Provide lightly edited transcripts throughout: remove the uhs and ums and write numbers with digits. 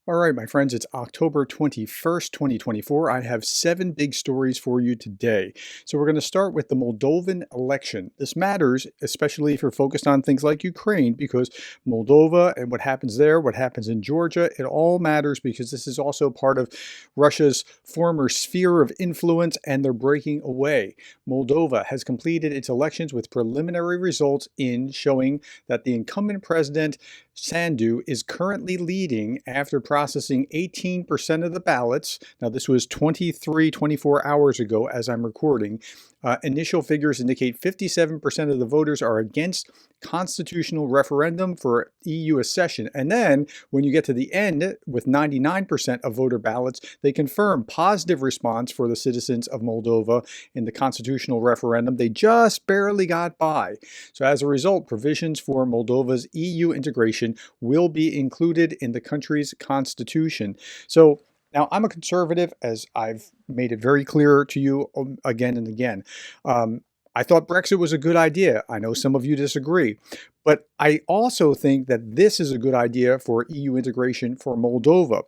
All right, my friends, it's October 21st, 2024. I have 7 big stories for you today. So we're going to start with the Moldovan election. This matters, especially if you're focused on things like Ukraine, because Moldova and what happens there, what happens in Georgia, it all matters because this is also part of Russia's former sphere of influence and they're breaking away. Moldova has completed its elections with preliminary results in showing that the incumbent president Sandu is currently leading after processing 18% of the ballots. Now, this was 24 hours ago as I'm recording. Initial figures indicate 57% of the voters are against constitutional referendum for EU accession. And then when you get to the end with 99% of voter ballots, they confirm positive response for the citizens of Moldova in the constitutional referendum. They just barely got by. So as a result, provisions for Moldova's EU integration will be included in the country's constitution. So now, I'm a conservative, as I've made it very clear to you again and again. I thought Brexit was a good idea. I know some of you disagree. But I also think that this is a good idea for EU integration for Moldova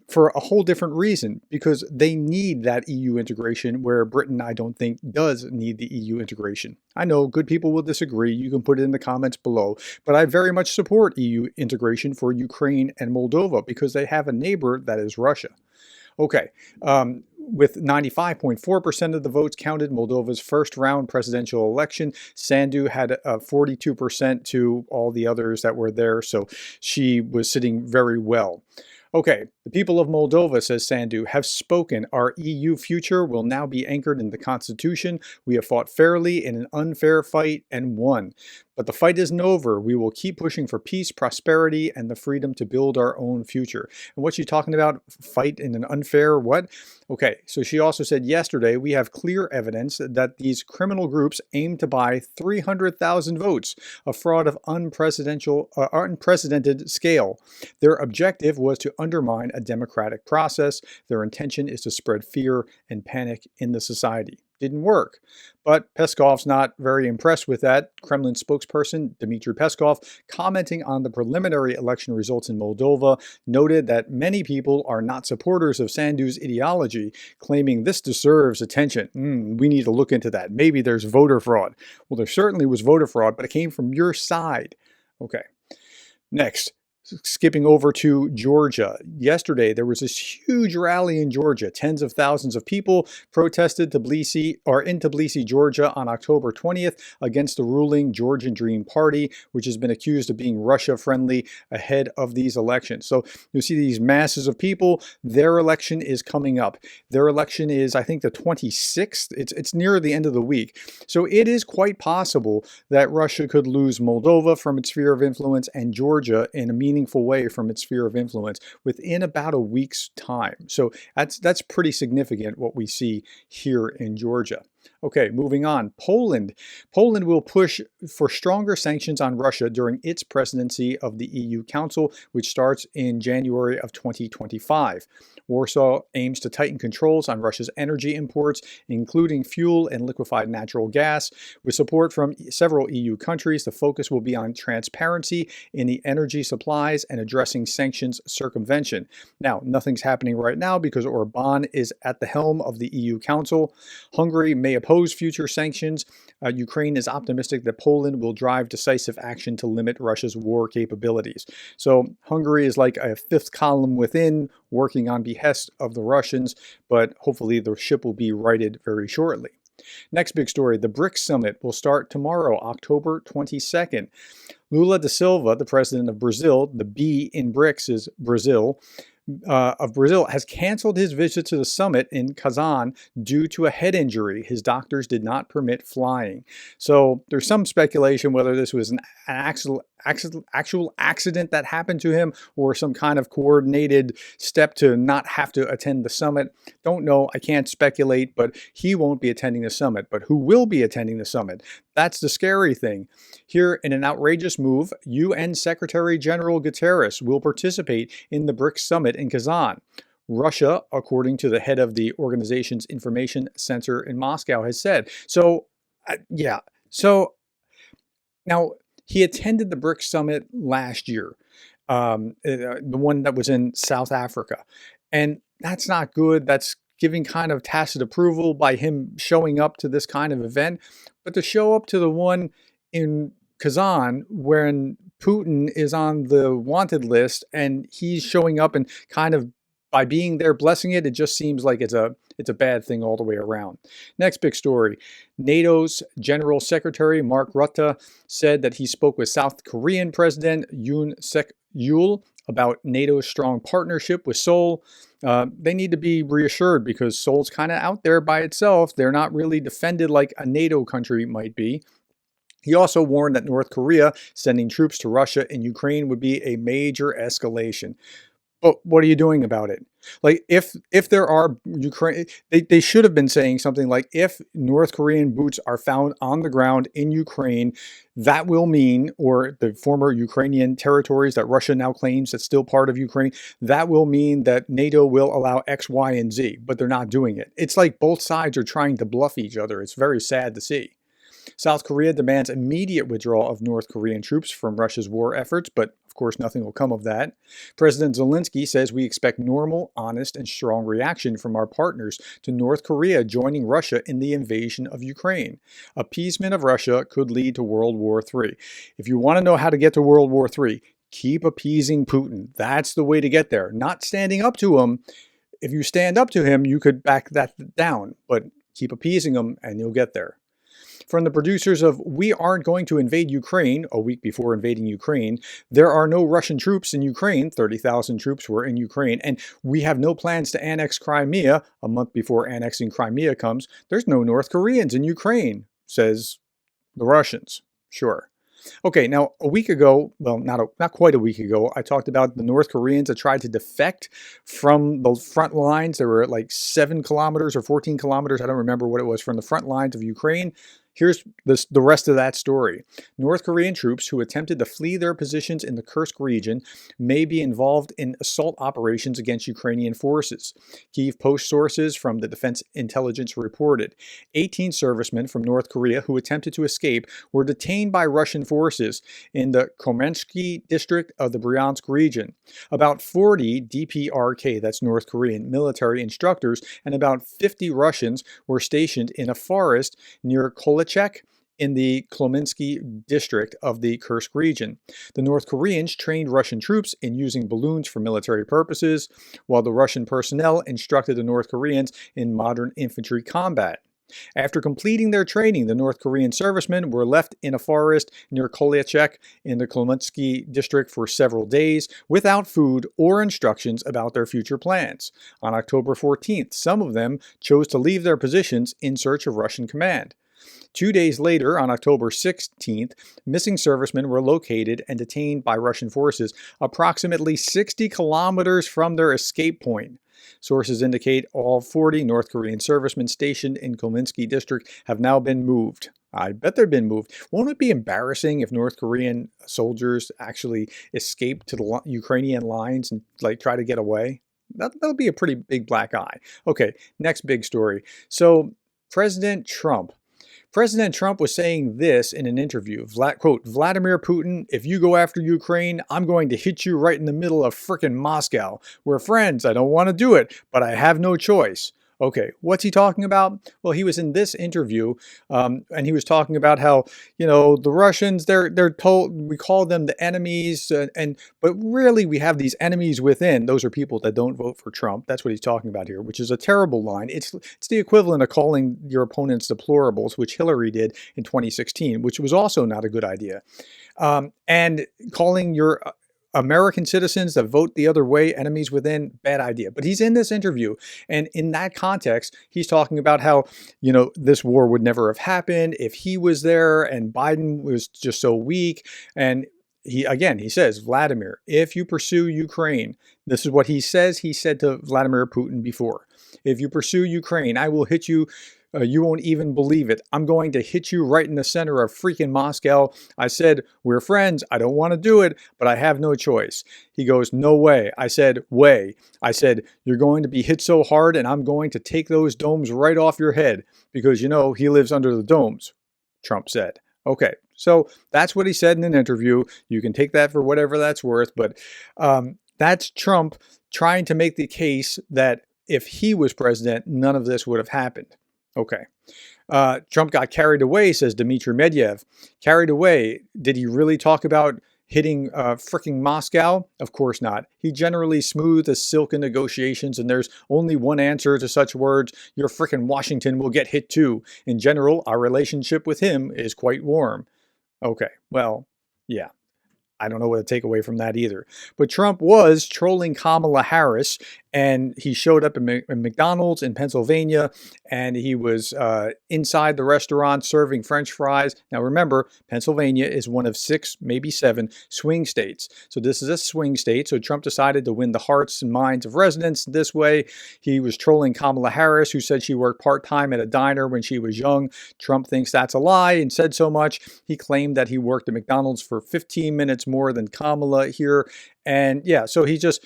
for a whole different reason, because they need that EU integration where Britain, I don't think, does need the EU integration. I know good people will disagree. You can put it in the comments below. But I very much support EU integration for Ukraine and Moldova because they have a neighbor that is Russia. Okay, with 95.4% of the votes counted, Moldova's first round presidential election, Sandu had 42% to all the others that were there, so she was sitting very well. Okay, the people of Moldova, says Sandu, have spoken. Our EU future will now be anchored in the Constitution. We have fought fairly in an unfair fight and won. But the fight isn't over. We will keep pushing for peace, prosperity, and the freedom to build our own future. And what's she talking about? Fight in an unfair what? Okay, so she also said yesterday, we have clear evidence that these criminal groups aim to buy 300,000 votes, a fraud of unprecedented scale. Their objective was to undermine a democratic process. Their intention is to spread fear and panic in the society. Didn't work. But Peskov's not very impressed with that. Kremlin spokesperson Dmitry Peskov, commenting on the preliminary election results in Moldova, noted that many people are not supporters of Sandu's ideology, claiming this deserves attention. We need to look into that. Maybe there's voter fraud. Well, there certainly was voter fraud, but it came from your side. Okay. Next. Skipping over to Georgia. Yesterday, there was this huge rally in Georgia. Tens of thousands of people protested in Tbilisi, Georgia on October 20th against the ruling Georgian Dream Party, which has been accused of being Russia-friendly ahead of these elections. So you see these masses of people. Their election is coming up. Their election is, I think, the 26th. It's near the end of the week. So it is quite possible that Russia could lose Moldova from its sphere of influence and Georgia in a meaningful way from its sphere of influence within about a week's time. So that's pretty significant what we see here in Georgia. Okay, moving on. Poland. Poland will push for stronger sanctions on Russia during its presidency of the EU Council, which starts in January of 2025. Warsaw aims to tighten controls on Russia's energy imports, including fuel and liquefied natural gas. With support from several EU countries, the focus will be on transparency in the energy supplies and addressing sanctions circumvention. Now, nothing's happening right now because Orban is at the helm of the EU Council. Hungary may oppose future sanctions. Ukraine is optimistic that Poland will drive decisive action to limit Russia's war capabilities. So Hungary is like a fifth column within, working on behest of the Russians, but hopefully the ship will be righted very shortly. Next big story, the Brics summit will start tomorrow, October 22nd. Lula da Silva, the president of Brazil, the B in Brics is Brazil, has canceled his visit to the summit in Kazan due to a head injury. His doctors did not permit flying. So there's some speculation whether this was an actual accident that happened to him or some kind of coordinated step to not have to attend the summit. Don't know. I can't speculate, but he won't be attending the summit. But who will be attending the summit? That's the scary thing. Here, in an outrageous move, UN Secretary General Guterres will participate in the Brics summit in Kazan. Russia, according to the head of the organization's information center in Moscow, has said. So, yeah. So, now, he attended the Brics summit last year. the one that was in South Africa. And that's not good. That's giving kind of tacit approval by him showing up to this kind of event. But to show up to the one in Kazan when Putin is on the wanted list and he's showing up and kind of by being there blessing it, it just seems like it's a bad thing all the way around. Next big story. NATO's General Secretary Mark Rutte said that he spoke with South Korean President Yoon Suk Yeol about NATO's strong partnership with Seoul. They need to be reassured because Seoul's kind of out there by itself. They're not really defended like a NATO country might be. He also warned that North Korea sending troops to Russia and Ukraine would be a major escalation. But what are you doing about it? Like if there are Ukraine, they should have been saying something like, if North Korean boots are found on the ground in Ukraine, that will mean, or the former Ukrainian territories that Russia now claims that's still part of Ukraine, that will mean that NATO will allow X, Y, and Z, but they're not doing it. It's like both sides are trying to bluff each other. It's very sad to see. South Korea demands immediate withdrawal of North Korean troops from Russia's war efforts, but of course nothing will come of that. President Zelensky says we expect normal, honest, and strong reaction from our partners to North Korea joining Russia in the invasion of Ukraine. Appeasement of Russia could lead to World War III. If you want to know how to get to World War III, keep appeasing Putin. That's the way to get there, not standing up to him. If you stand up to him, you could back that down, but keep appeasing him and you'll get there. From the producers of We Aren't Going to Invade Ukraine, a week before invading Ukraine, there are no Russian troops in Ukraine, 30,000 troops were in Ukraine, and we have no plans to annex Crimea, a month before annexing Crimea comes, there's no North Koreans in Ukraine, says the Russians. Sure. Okay, now a week ago, well, not quite a week ago, I talked about the North Koreans that tried to defect from the front lines. They were like 7 kilometers or 14 kilometers, I don't remember what it was, from the front lines of Ukraine. Here's the rest of that story. North Korean troops who attempted to flee their positions in the Kursk region may be involved in assault operations against Ukrainian forces. Kyiv Post sources from the Defense Intelligence reported 18 servicemen from North Korea who attempted to escape were detained by Russian forces in the Komensky district of the Bryansk region. About 40 DPRK, that's North Korean, military instructors and about 50 Russians were stationed in a forest near Kolechek in the Komensky district of the Kursk region. The North Koreans trained Russian troops in using balloons for military purposes, while the Russian personnel instructed the North Koreans in modern infantry combat. After completing their training, the North Korean servicemen were left in a forest near Kolechek in the Komensky district for several days without food or instructions about their future plans. On October 14th, some of them chose to leave their positions in search of Russian command. 2 days later, on October 16th, missing servicemen were located and detained by Russian forces approximately 60 kilometers from their escape point. Sources indicate all 40 North Korean servicemen stationed in Komensky district have now been moved. I bet they've been moved. Won't it be embarrassing if North Korean soldiers actually escape to the Ukrainian lines and try to get away? That'll be a pretty big black eye. Okay, next big story. So President Trump was saying this in an interview, quote, Vladimir Putin, if you go after Ukraine, I'm going to hit you right in the middle of frickin' Moscow. We're friends. I don't want to do it, but I have no choice. Okay, what's he talking about? Well, he was in this interview, and he was talking about how, the Russians, they're told, we call them the enemies, but really we have these enemies within. Those are people that don't vote for Trump. That's what he's talking about here, which is a terrible line. It's the equivalent of calling your opponents deplorables, which Hillary did in 2016, which was also not a good idea. And calling your American citizens that vote the other way, enemies within, bad idea. But he's in this interview, and in that context, he's talking about how, this war would never have happened if he was there and Biden was just so weak. And he says, Vladimir, if you pursue Ukraine, this is what he says he said to Vladimir Putin before. If you pursue Ukraine, I will hit you. You won't even believe it. I'm going to hit you right in the center of freaking Moscow. I said, we're friends. I don't want to do it, but I have no choice. He goes, no way. I said, way. I said, you're going to be hit so hard and I'm going to take those domes right off your head because, he lives under the domes, Trump said. Okay, So that's what he said in an interview. You can take that for whatever that's worth, but that's Trump trying to make the case that if he was president, none of this would have happened. Okay. Trump got carried away, says Dmitry Medvedev. Carried away. Did he really talk about hitting fricking Moscow? Of course not. He generally smoothed as silk in negotiations, and there's only one answer to such words: your fricking Washington will get hit too. In general, our relationship with him is quite warm. Okay, well, yeah. I don't know what to take away from that either. But Trump was trolling Kamala Harris, and he showed up in McDonald's in Pennsylvania, and he was inside the restaurant serving French fries. Now remember, Pennsylvania is one of 6, maybe 7 swing states. So this is a swing state. So Trump decided to win the hearts and minds of residents this way. He was trolling Kamala Harris, who said she worked part-time at a diner when she was young. Trump thinks that's a lie and said so much. He claimed that he worked at McDonald's for 15 minutes more than Kamala here. And yeah, so he just,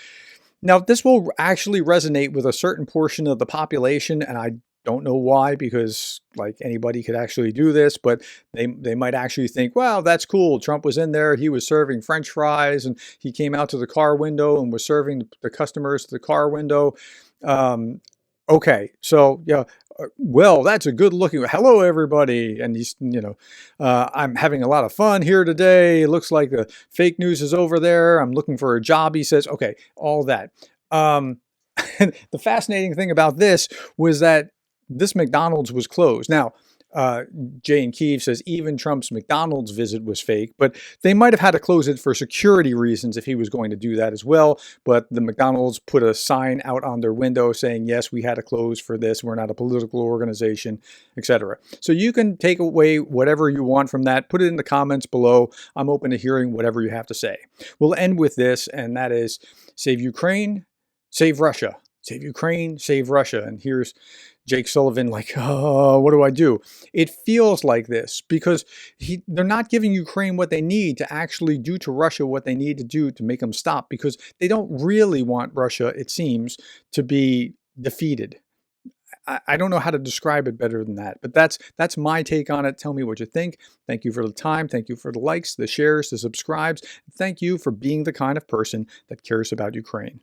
now this will actually resonate with a certain portion of the population, and I don't know why, because like anybody could actually do this, but they might actually think, wow, that's cool. Trump was in there, he was serving French fries, and he came out to the car window and was serving the customers to the car window. Okay, so yeah, well, that's a good looking, hello everybody, and he's, I'm having a lot of fun here today. It looks like the fake news is over there. I'm looking for a job, he says. Okay, all that. The fascinating thing about this was that this McDonald's was closed. Now, Jay and Kiev says even Trump's McDonald's visit was fake, but they might have had to close it for security reasons if he was going to do that as well. But the McDonald's put a sign out on their window saying, yes, we had to close for this. We're not a political organization, etc. So you can take away whatever you want from that. Put it in the comments below. I'm open to hearing whatever you have to say. We'll end with this, and that is save Ukraine, save Russia. Save Ukraine, save Russia. And here's Jake Sullivan like, oh, what do I do? It feels like this because they're not giving Ukraine what they need to actually do to Russia what they need to do to make them stop, because they don't really want Russia, it seems, to be defeated. I don't know how to describe it better than that, but that's my take on it. Tell me what you think. Thank you for the time. Thank you for the likes, the shares, the subscribes. Thank you for being the kind of person that cares about Ukraine.